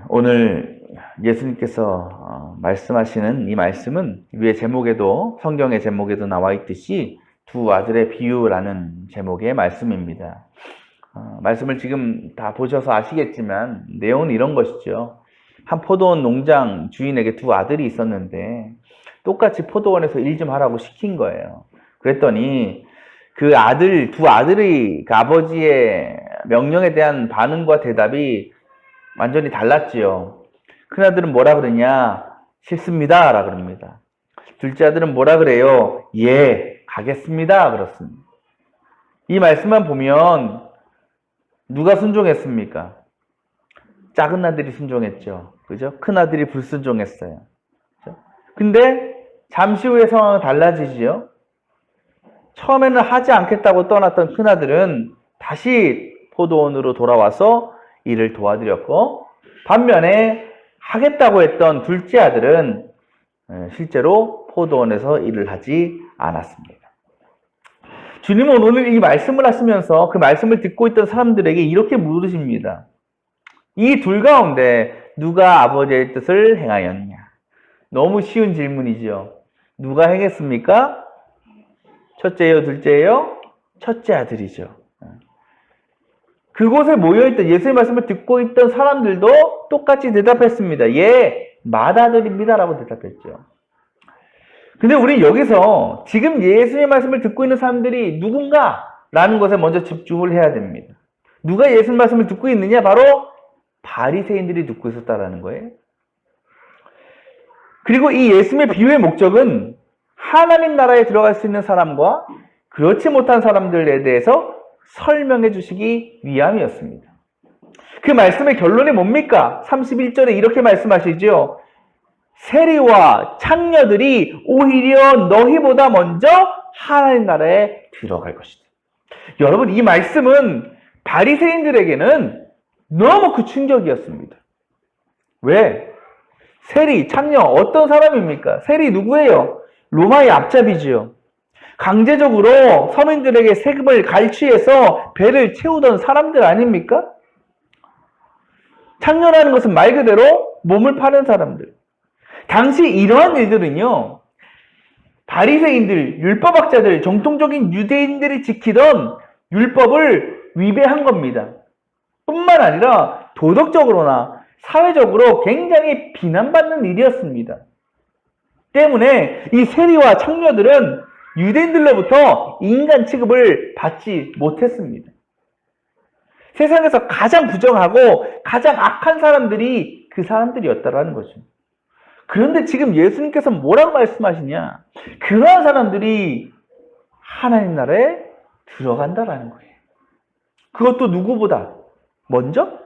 오늘 예수님께서 말씀하시는 이 말씀은 위에 제목에도 성경의 제목에도 나와 있듯이 두 아들의 비유라는 제목의 말씀입니다. 말씀을 지금 다 보셔서 아시겠지만 내용은 이런 것이죠. 한 포도원 농장 주인에게 두 아들이 있었는데 똑같이 포도원에서 일 좀 하라고 시킨 거예요. 그랬더니 그 두 아들의 그 아버지의 명령에 대한 반응과 대답이 완전히 달랐지요. 큰아들은 뭐라 그러냐? 싫습니다. 라 그럽니다. 둘째 아들은 뭐라 그래요? 예, 가겠습니다. 그렇습니다. 이 말씀만 보면 누가 순종했습니까? 작은 아들이 순종했죠. 그죠? 큰 아들이 불순종했어요. 그죠? 근데 잠시 후에 상황은 달라지지요. 처음에는 하지 않겠다고 떠났던 큰 아들은 다시 포도원으로 돌아와서 일을 도와드렸고, 반면에 하겠다고 했던 둘째 아들은 실제로 포도원에서 일을 하지 않았습니다. 주님은 오늘 이 말씀을 하시면서 그 말씀을 듣고 있던 사람들에게 이렇게 물으십니다. 이 둘 가운데 누가 아버지의 뜻을 행하였냐? 너무 쉬운 질문이죠. 누가 행했습니까? 첫째예요, 둘째예요? 첫째 아들이죠. 그곳에 모여있던 예수의 말씀을 듣고 있던 사람들도 똑같이 대답했습니다. 예, 맏아들입니다. 라고 대답했죠. 근데 우리 여기서 지금 예수의 말씀을 듣고 있는 사람들이 누군가? 라는 것에 먼저 집중을 해야 됩니다. 누가 예수의 말씀을 듣고 있느냐? 바로 바리새인들이 듣고 있었다라는 거예요. 그리고 이 예수의 비유의 목적은 하나님 나라에 들어갈 수 있는 사람과 그렇지 못한 사람들에 대해서 설명해 주시기 위함이었습니다. 그 말씀의 결론이 뭡니까? 31절에 이렇게 말씀하시죠. 세리와 창녀들이 오히려 너희보다 먼저 하나님 나라에 들어갈 것이다. 여러분, 이 말씀은 바리새인들에게는 너무 그 충격이었습니다. 왜? 세리, 창녀, 어떤 사람입니까? 세리 누구예요? 로마의 앞잡이지요. 강제적으로 서민들에게 세금을 갈취해서 배를 채우던 사람들 아닙니까? 창녀라는 것은 말 그대로 몸을 파는 사람들. 당시 이러한 일들은요, 바리새인들, 율법학자들, 정통적인 유대인들이 지키던 율법을 위배한 겁니다. 뿐만 아니라 도덕적으로나 사회적으로 굉장히 비난받는 일이었습니다. 때문에 이 세리와 창녀들은 유대인들로부터 인간 취급을 받지 못했습니다. 세상에서 가장 부정하고 가장 악한 사람들이 그 사람들이었다라는 거죠. 그런데 지금 예수님께서 뭐라고 말씀하시냐? 그러한 사람들이 하나님 나라에 들어간다라는 거예요. 그것도 누구보다 먼저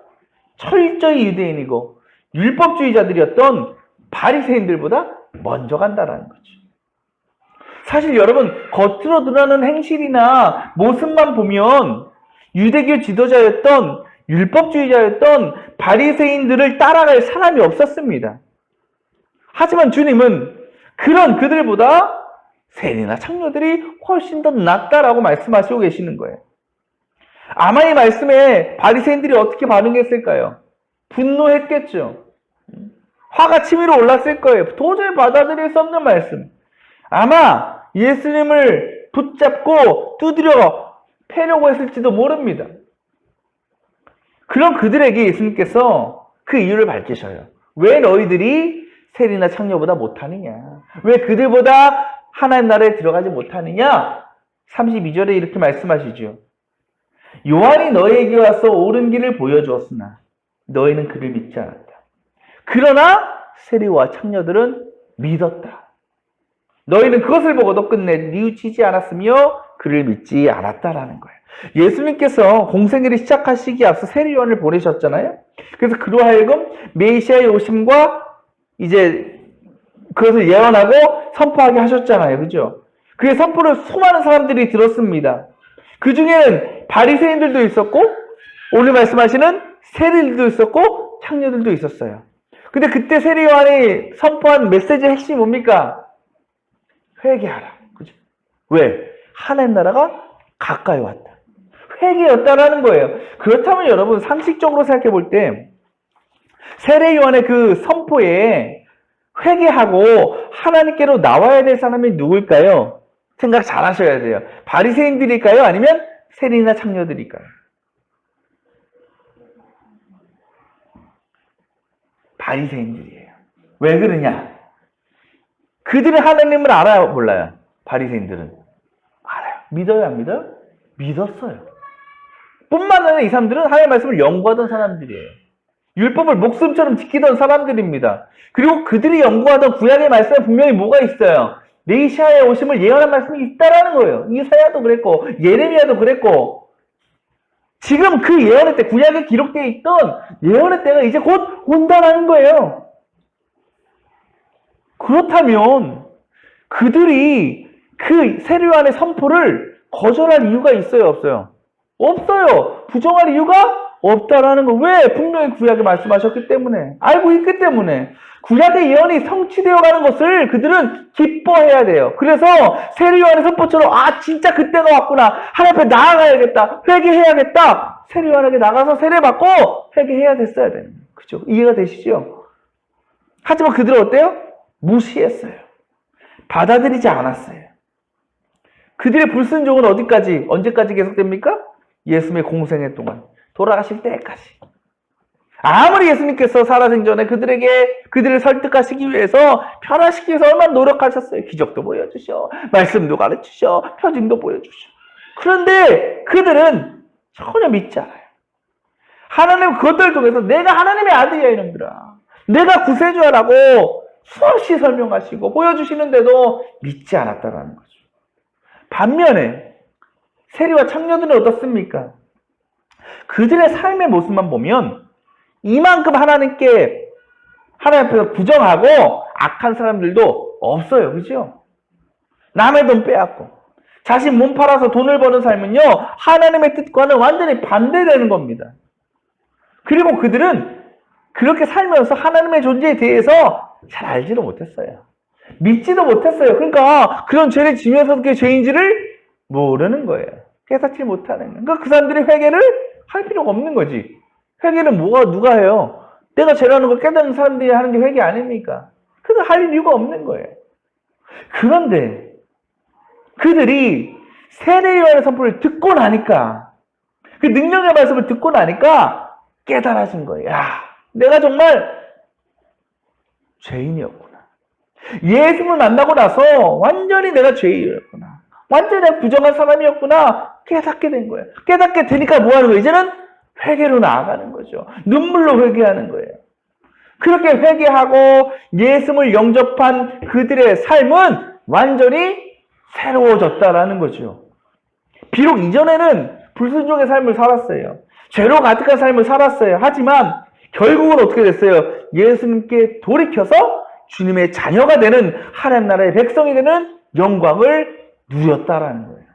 철저히 유대인이고 율법주의자들이었던 바리새인들보다 먼저 간다라는 거죠. 사실 여러분, 겉으로 드러나는 행실이나 모습만 보면 유대교 지도자였던 율법주의자였던 바리새인들을 따라갈 사람이 없었습니다. 하지만 주님은 그런 그들보다 세리나 창녀들이 훨씬 더 낫다라고 말씀하시고 계시는 거예요. 아마 이 말씀에 바리새인들이 어떻게 반응했을까요? 분노했겠죠. 화가 치밀어 올랐을 거예요. 도저히 받아들일 수 없는 말씀. 아마 예수님을 붙잡고 두드려 패려고 했을지도 모릅니다. 그럼 그들에게 예수님께서 그 이유를 밝히셔요. 왜 너희들이 세리나 창녀보다 못하느냐? 왜 그들보다 하나님 나라에 들어가지 못하느냐? 32절에 이렇게 말씀하시죠. 요한이 너희에게 와서 옳은 길을 보여주었으나 너희는 그를 믿지 않았다. 그러나 세리와 창녀들은 믿었다. 너희는 그것을 보고도 끝내 뉘우치지 않았으며 그를 믿지 않았다라는 거예요. 예수님께서 공생애를 시작하시기에 앞서 세리 요한을 보내셨잖아요. 그래서 그로 하여금 메시아의 오심과 이제 그것을 예언하고 선포하게 하셨잖아요. 그죠? 그의 선포를 수많은 사람들이 들었습니다. 그 중에는 바리새인들도 있었고 오늘 말씀하시는 세리들도 있었고 창녀들도 있었어요. 근데 그때 세리 요한이 선포한 메시지의 핵심이 뭡니까? 회개하라. 그죠? 왜? 하나님 나라가 가까이 왔다. 회개였다라는 거예요. 그렇다면 여러분 상식적으로 생각해 볼 때 세례 요한의 그 선포에 회개하고 하나님께로 나와야 될 사람이 누굴까요? 생각 잘 하셔야 돼요. 바리새인들일까요? 아니면 세리나 창녀들일까요? 바리새인들이에요. 왜 그러냐? 그들은 하나님을 알아요, 몰라요? 바리새인들은 알아요. 믿어요, 안 믿어요? 믿었어요. 뿐만 아니라 이 사람들은 하나님의 말씀을 연구하던 사람들이에요. 율법을 목숨처럼 지키던 사람들입니다. 그리고 그들이 연구하던 구약의 말씀에 분명히 뭐가 있어요? 메시아의 오심을 예언한 말씀이 있다라는 거예요. 이사야도 그랬고 예레미야도 그랬고 지금 그 예언의 때, 구약에 기록되어 있던 예언의 때가 이제 곧 온다라는 거예요. 그렇다면 그들이 그 세례 요한의 선포를 거절할 이유가 있어요, 없어요? 없어요. 부정할 이유가 없다라는 거. 왜? 분명히 구약에 말씀하셨기 때문에. 알고 있기 때문에. 구약의 예언이 성취되어 가는 것을 그들은 기뻐해야 돼요. 그래서 세례 요한의 선포처럼 진짜 그때가 왔구나. 하나님 앞에 나아가야겠다. 회개해야겠다. 세례 요한에게 나가서 세례받고 회개해야 됐어야 되는 거예요. 그죠? 이해가 되시죠? 하지만 그들은 어때요? 무시했어요. 받아들이지 않았어요. 그들의 불순종은 어디까지, 언제까지 계속됩니까? 예수님의 공생애 동안. 돌아가실 때까지. 아무리 예수님께서 살아생전에 그들을 설득하시기 위해서, 변화시키기 위해서 얼마나 노력하셨어요. 기적도 보여주셔. 말씀도 가르치셔. 표징도 보여주셔. 그런데 그들은 전혀 믿지 않아요. 하나님은 그것들을 통해서 내가 하나님의 아들이야, 이놈들아. 내가 구세주야라고 수없이 설명하시고 보여주시는데도 믿지 않았다라는 거죠. 반면에 세리와 창녀들은 어떻습니까? 그들의 삶의 모습만 보면 이만큼 하나님 앞에서 부정하고 악한 사람들도 없어요. 그죠? 남의 돈 빼앗고 자신 몸 팔아서 돈을 버는 삶은요, 하나님의 뜻과는 완전히 반대되는 겁니다. 그리고 그들은 그렇게 살면서 하나님의 존재에 대해서 잘 알지도 못했어요. 믿지도 못했어요. 그러니까 그런 죄를 지면서도 그게 죄인지를 모르는 거예요. 깨닫지 못하는 거예요. 그러니까 그 사람들이 회개를 할 필요가 없는 거지. 회개는 누가 해요? 내가 죄라는 걸 깨닫는 사람들이 하는 게 회개 아닙니까? 그래서 할 이유가 없는 거예요. 그런데 그들이 세례 요한의 선포를 듣고 나니까, 그 능력의 말씀을 듣고 나니까 깨달아진 거예요. 야, 내가 정말 죄인이었구나. 예수님을 만나고 나서 완전히 내가 죄인이었구나. 완전히 내가 부정한 사람이었구나. 깨닫게 된 거예요. 깨닫게 되니까 뭐 하는 거예요? 이제는 회개로 나아가는 거죠. 눈물로 회개하는 거예요. 그렇게 회개하고 예수님을 영접한 그들의 삶은 완전히 새로워졌다라는 거죠. 비록 이전에는 불순종의 삶을 살았어요. 죄로 가득한 삶을 살았어요. 하지만 결국은 어떻게 됐어요? 예수님께 돌이켜서 주님의 자녀가 되는, 하나님 나라의 백성이 되는 영광을 누렸다라는 거예요.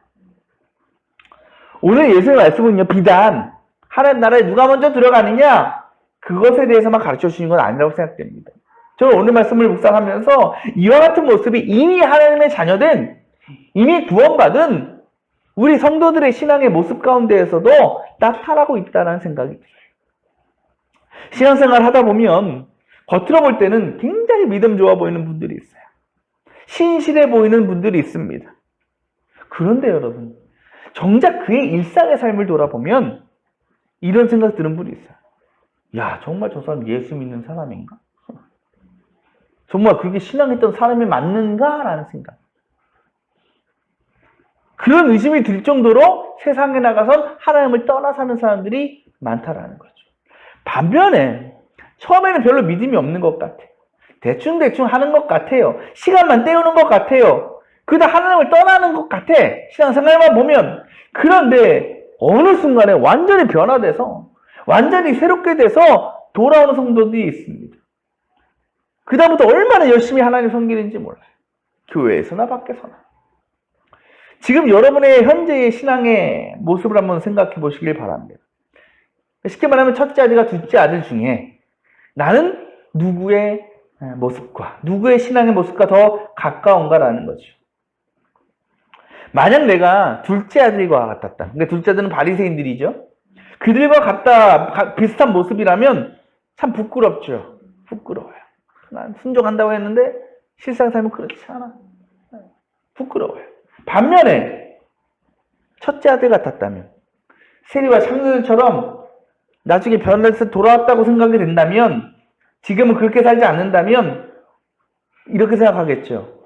오늘 예수님의 말씀은요, 비단 하나님 나라에 누가 먼저 들어가느냐, 그것에 대해서만 가르쳐 주시는 건 아니라고 생각됩니다. 저는 오늘 말씀을 묵상하면서 이와 같은 모습이 이미 하나님의 자녀된, 이미 구원받은 우리 성도들의 신앙의 모습 가운데에서도 나타나고 있다는 생각이 들어요. 신앙생활 하다 보면 겉으로 볼 때는 굉장히 믿음 좋아 보이는 분들이 있어요. 신실해 보이는 분들이 있습니다. 그런데 여러분, 정작 그의 일상의 삶을 돌아보면 이런 생각 드는 분이 있어요. 야, 정말 저 사람 예수 믿는 사람인가? 정말 그게 신앙했던 사람이 맞는가? 라는 생각. 그런 의심이 들 정도로 세상에 나가선 하나님을 떠나 사는 사람들이 많다라는 거죠. 반면에 처음에는 별로 믿음이 없는 것 같아요. 대충 하는 것 같아요. 시간만 때우는 것 같아요. 그러다 하나님을 떠나는 것 같아. 신앙생활만 보면. 그런데 어느 순간에 완전히 변화돼서, 완전히 새롭게 돼서 돌아오는 성도들이 있습니다. 그다음부터 얼마나 열심히 하나님 섬기는지 몰라요. 교회에서나 밖에서나. 지금 여러분의 현재의 신앙의 모습을 한번 생각해 보시길 바랍니다. 쉽게 말하면 첫째 아들과 둘째 아들 중에 나는 누구의 모습과, 누구의 신앙의 모습과 더 가까운가라는 거죠. 만약 내가 둘째 아들과 같았다. 그러니까 둘째 아들은 바리새인들이죠. 그들과 비슷한 모습이라면 참 부끄럽죠. 부끄러워요. 난 순종한다고 했는데 실상 삶은 그렇지 않아. 부끄러워요. 반면에 첫째 아들 같았다면, 세리와 창녀들처럼 나중에 변해서 돌아왔다고 생각이 된다면, 지금은 그렇게 살지 않는다면 이렇게 생각하겠죠.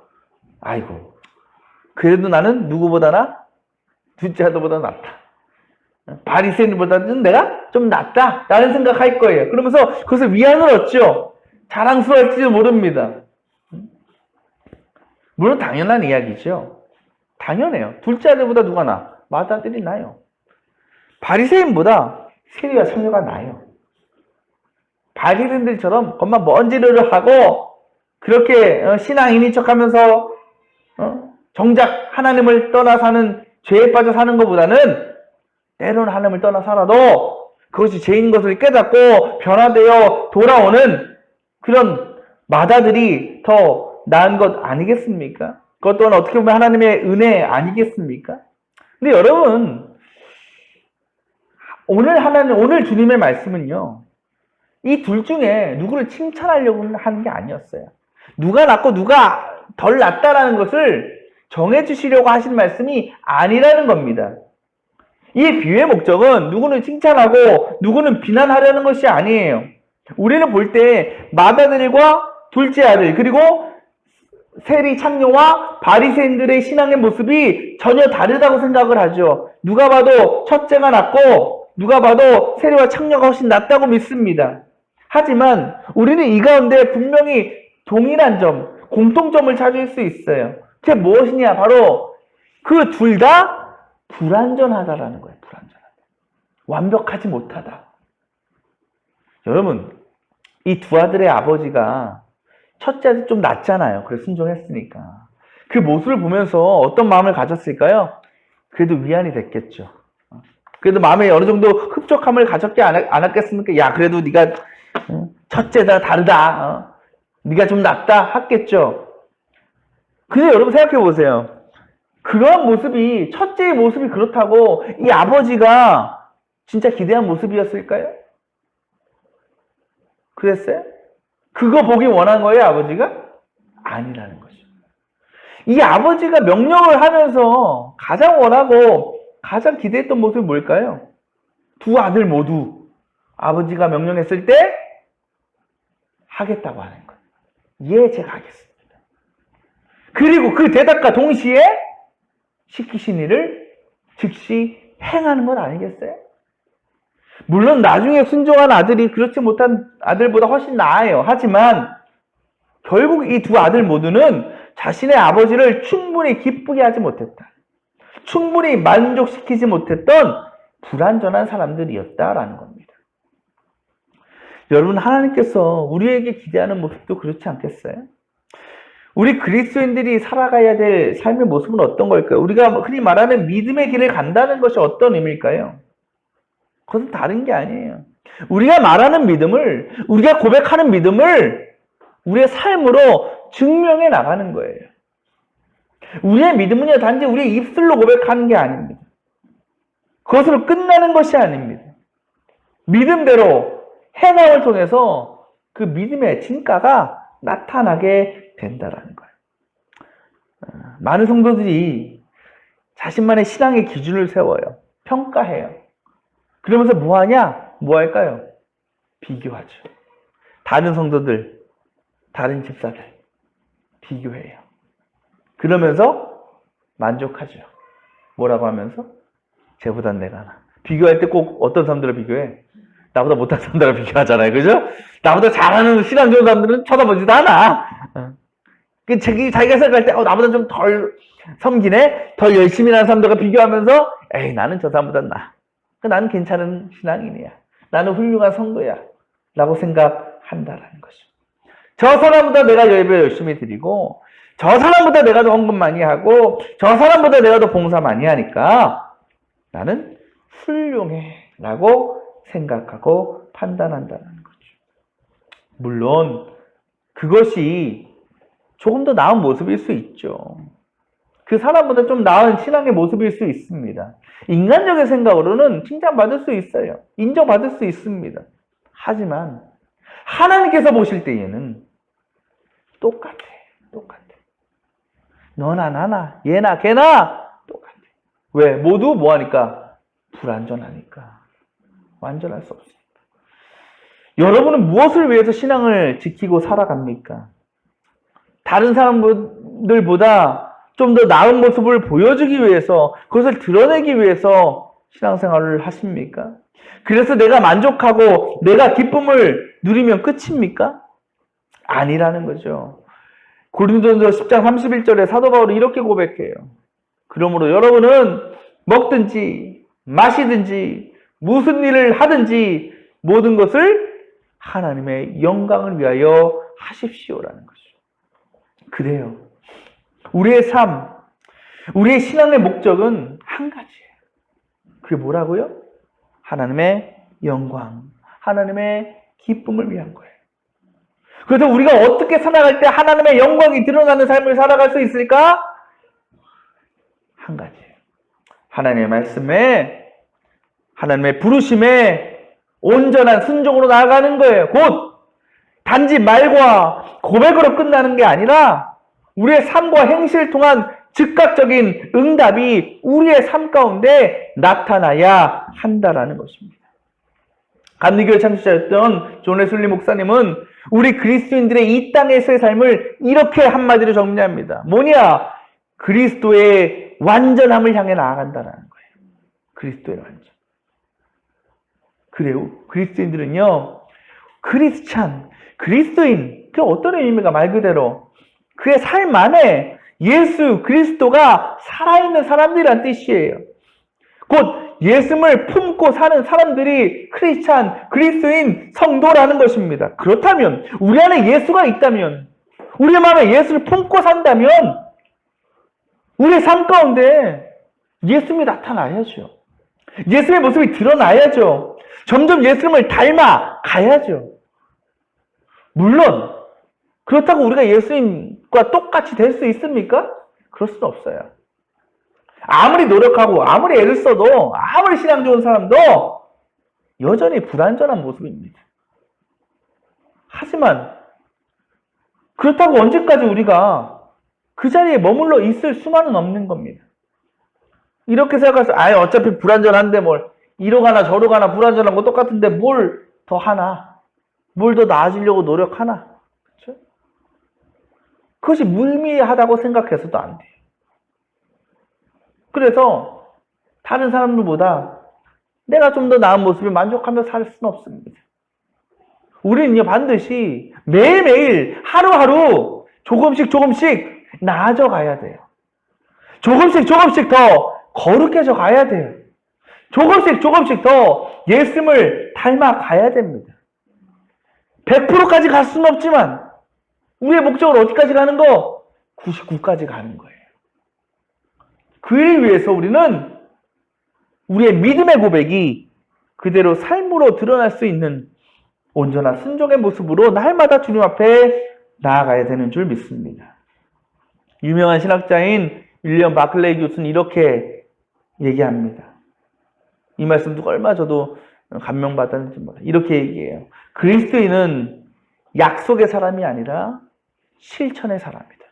아이고, 그래도 나는 누구보다나 둘째 아들보다 낫다. 바리새인보다는 내가 좀 낫다 라는 생각할 거예요. 그러면서 그것을 위안을 얻죠. 자랑스러울지도 모릅니다. 물론 당연한 이야기죠. 당연해요. 둘째 아들보다 누가 나? 맏아들이 나요. 바리새인보다 세리와 창녀가 나요. 바리새인들처럼 겉만 먼지를 하고 그렇게 신앙인인 척하면서 정작 하나님을 떠나 사는, 죄에 빠져 사는 것보다는 때로는 하나님을 떠나 살아도 그것이 죄인 것을 깨닫고 변화되어 돌아오는 그런 맏아들이 더 나은 것 아니겠습니까? 그것 또한 어떻게 보면 하나님의 은혜 아니겠습니까? 근데 여러분, 오늘 주님의 말씀은요, 이 둘 중에 누구를 칭찬하려고 하는 게 아니었어요. 누가 낫고 누가 덜 낫다라는 것을 정해주시려고 하신 말씀이 아니라는 겁니다. 이 비유의 목적은 누구는 칭찬하고 누구는 비난하려는 것이 아니에요. 우리는 볼 때 맏아들과 둘째 아들, 그리고 세리 창녀와 바리새인들의 신앙의 모습이 전혀 다르다고 생각을 하죠. 누가 봐도 첫째가 낫고 누가 봐도 세리와 창녀가 훨씬 낫다고 믿습니다. 하지만 우리는 이 가운데 분명히 동일한 점, 공통점을 찾을 수 있어요. 그게 무엇이냐? 바로 그 둘 다 불완전하다라는 거예요. 불완전하다. 완벽하지 못하다. 여러분, 이 두 아들의 아버지가 첫째 아들 좀 낫잖아요. 그래서 순종했으니까. 그 모습을 보면서 어떤 마음을 가졌을까요? 그래도 위안이 됐겠죠. 그래도 마음에 어느 정도 흡족함을 가졌지 않았겠습니까? 야, 그래도 네가 첫째다 다르다. 네가 좀 낫다 하겠죠. 근데 여러분 생각해 보세요. 그런 모습이, 첫째의 모습이 그렇다고 이 아버지가 진짜 기대한 모습이었을까요? 그랬어요? 그거 보기 원한 거예요, 아버지가? 아니라는 거죠. 이 아버지가 명령을 하면서 가장 원하고 가장 기대했던 모습이 뭘까요? 두 아들 모두 아버지가 명령했을 때 하겠다고 하는 거예요. 예, 제가 하겠습니다. 그리고 그 대답과 동시에 시키신 일을 즉시 행하는 건 아니겠어요? 물론 나중에 순종한 아들이 그렇지 못한 아들보다 훨씬 나아요. 하지만 결국 이 두 아들 모두는 자신의 아버지를 충분히 기쁘게 하지 못했다. 충분히 만족시키지 못했던 불완전한 사람들이었다라는 겁니다. 여러분, 하나님께서 우리에게 기대하는 모습도 그렇지 않겠어요? 우리 그리스도인들이 살아가야 될 삶의 모습은 어떤 걸까요? 우리가 흔히 말하는 믿음의 길을 간다는 것이 어떤 의미일까요? 그것은 다른 게 아니에요. 우리가 말하는 믿음을, 우리가 고백하는 믿음을 우리의 삶으로 증명해 나가는 거예요. 우리의 믿음은요, 단지 우리의 입술로 고백하는 게 아닙니다. 그것으로 끝나는 것이 아닙니다. 믿음대로 행함을 통해서 그 믿음의 진가가 나타나게 된다라는 거예요. 많은 성도들이 자신만의 신앙의 기준을 세워요. 평가해요. 그러면서 뭐 하냐? 뭐 할까요? 비교하죠. 다른 성도들, 다른 집사들 비교해요. 그러면서 만족하죠. 뭐라고 하면서? 쟤보단 내가 나. 비교할 때 꼭 어떤 사람들을 비교해? 나보다 못한 사람들을 비교하잖아요. 그죠? 나보다 잘하는 신앙 좋은 사람들은 쳐다보지도 않아. 자기가 생각할 때 나보다 좀 덜 섬기네? 더 열심히 하는 사람들과 비교하면서 에이, 나는 저 사람보다 나아. 나는 괜찮은 신앙인이야. 나는 훌륭한 성도야. 라고 생각한다라는 거죠. 저 사람보다 내가 예배 열심히 드리고, 저 사람보다 내가 더 헌금 많이 하고, 저 사람보다 내가 더 봉사 많이 하니까 나는 훌륭해. 라고 생각하고 판단한다는 거죠. 물론 그것이 조금 더 나은 모습일 수 있죠. 그 사람보다 좀 나은 신앙의 모습일 수 있습니다. 인간적인 생각으로는 칭찬받을 수 있어요. 인정받을 수 있습니다. 하지만 하나님께서 보실 때에는 똑같아. 너나 나나 얘나 걔나 똑같아. 왜? 모두 뭐하니까? 불완전하니까. 완전할 수 없으니까. 여러분은 무엇을 위해서 신앙을 지키고 살아갑니까? 다른 사람들보다 좀 더 나은 모습을 보여주기 위해서, 그것을 드러내기 위해서 신앙생활을 하십니까? 그래서 내가 만족하고 내가 기쁨을 누리면 끝입니까? 아니라는 거죠. 고린도전서 10장 31절에 사도 바울이 이렇게 고백해요. 그러므로 여러분은 먹든지 마시든지 무슨 일을 하든지 모든 것을 하나님의 영광을 위하여 하십시오라는 거죠. 그래요. 우리의 삶, 우리의 신앙의 목적은 한 가지예요. 그게 뭐라고요? 하나님의 영광, 하나님의 기쁨을 위한 거예요. 그래서 우리가 어떻게 살아갈 때 하나님의 영광이 드러나는 삶을 살아갈 수 있을까? 한 가지예요. 하나님의 말씀에, 하나님의 부르심에 온전한 순종으로 나아가는 거예요. 곧 단지 말과 고백으로 끝나는 게 아니라 우리의 삶과 행실을 통한 즉각적인 응답이 우리의 삶 가운데 나타나야 한다라는 것입니다. 감리교회 창시자였던 존 웨슬리 목사님은 우리 그리스도인들의 이 땅에서의 삶을 이렇게 한마디로 정리합니다. 뭐냐? 그리스도의 완전함을 향해 나아간다는 거예요. 그리스도의 완전. 그래요. 그리스도인들은요, 그리스도인, 그 어떤 의미가 말 그대로 그의 삶 안에 예수 그리스도가 살아있는 사람들이란 뜻이에요. 곧 예수를 품고 사는 사람들이 그리스도인 성도라는 것입니다. 그렇다면 우리 안에 예수가 있다면, 우리 마음에 예수를 품고 산다면 우리의 삶 가운데 예수님이 나타나야죠. 예수의 모습이 드러나야죠. 점점 예수님을 닮아 가야죠. 물론 그렇다고 우리가 예수님과 똑같이 될 수 있습니까? 그럴 수는 없어요. 아무리 노력하고 아무리 애를 써도 아무리 신앙 좋은 사람도 여전히 불완전한 모습입니다. 하지만 그렇다고 언제까지 우리가 그 자리에 머물러 있을 수만은 없는 겁니다. 이렇게 생각해서 어차피 불완전한데 뭘 이러 가나 저러 가나 불완전한 거 똑같은데 뭘 더 하나? 뭘 더 나아지려고 노력하나? 그렇죠? 그것이 무의미하다고 생각해서도 안 돼요. 그래서 다른 사람들보다 내가 좀 더 나은 모습에 만족하며 살 수는 없습니다. 우리는요, 반드시 매일매일 하루하루 조금씩 나아져 가야 돼요. 조금씩 더 거룩해져 가야 돼요. 조금씩 더 예수님을 닮아 가야 됩니다. 100%까지 갈 수는 없지만 우리의 목적은 어디까지 가는 거? 99까지 가는 거예요. 그 일 위해서 우리는 우리의 믿음의 고백이 그대로 삶으로 드러날 수 있는 온전한 순종의 모습으로 날마다 주님 앞에 나아가야 되는 줄 믿습니다. 유명한 신학자인 윌리엄 바클레이 교수는 이렇게 얘기합니다. 이 말씀 누가 얼마 저도 감명받았는지 몰라요. 이렇게 얘기해요. 그리스도인은 약속의 사람이 아니라 실천의 사람이다.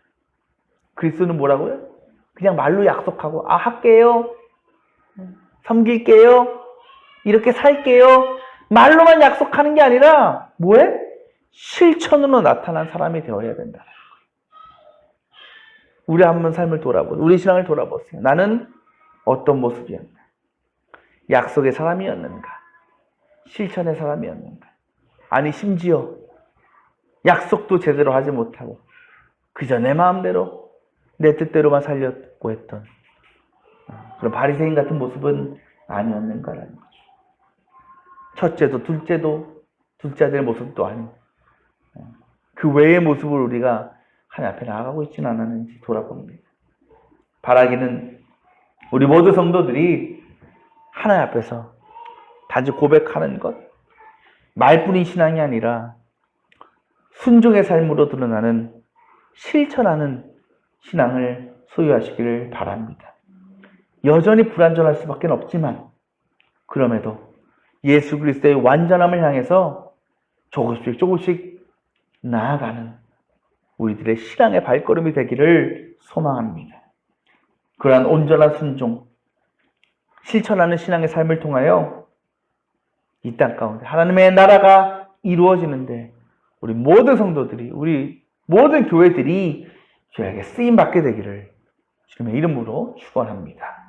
그리스도는 뭐라고요? 그냥 말로 약속하고 할게요. 섬길게요. 이렇게 살게요. 말로만 약속하는 게 아니라 뭐해? 실천으로 나타난 사람이 되어야 된다. 우리 한번 삶을 돌아보세요. 우리 신앙을 돌아보세요. 나는 어떤 모습이었나? 약속의 사람이었는가? 실천의 사람이었는가? 아니 심지어 약속도 제대로 하지 못하고 그저 내 마음대로 내 뜻대로만 살려고 했던 그런 바리새인 같은 모습은 아니었는가라는 거죠. 첫째도 둘째 아들 모습도 아니고 그 외의 모습을 우리가 하나님 앞에 나아가고 있지는 않았는지 돌아봅니다. 바라기는 우리 모두 성도들이 하나님 앞에서 단지 고백하는 것, 말뿐인 신앙이 아니라 순종의 삶으로 드러나는 실천하는 신앙을 소유하시기를 바랍니다. 여전히 불완전할 수밖에 없지만 그럼에도 예수 그리스도의 완전함을 향해서 조금씩 조금씩 나아가는 우리들의 신앙의 발걸음이 되기를 소망합니다. 그러한 온전한 순종, 실천하는 신앙의 삶을 통하여 이 땅 가운데 하나님의 나라가 이루어지는데 우리 모든 성도들이, 우리 모든 교회들이 주에게 쓰임받게 되기를 주님의 이름으로 축원합니다.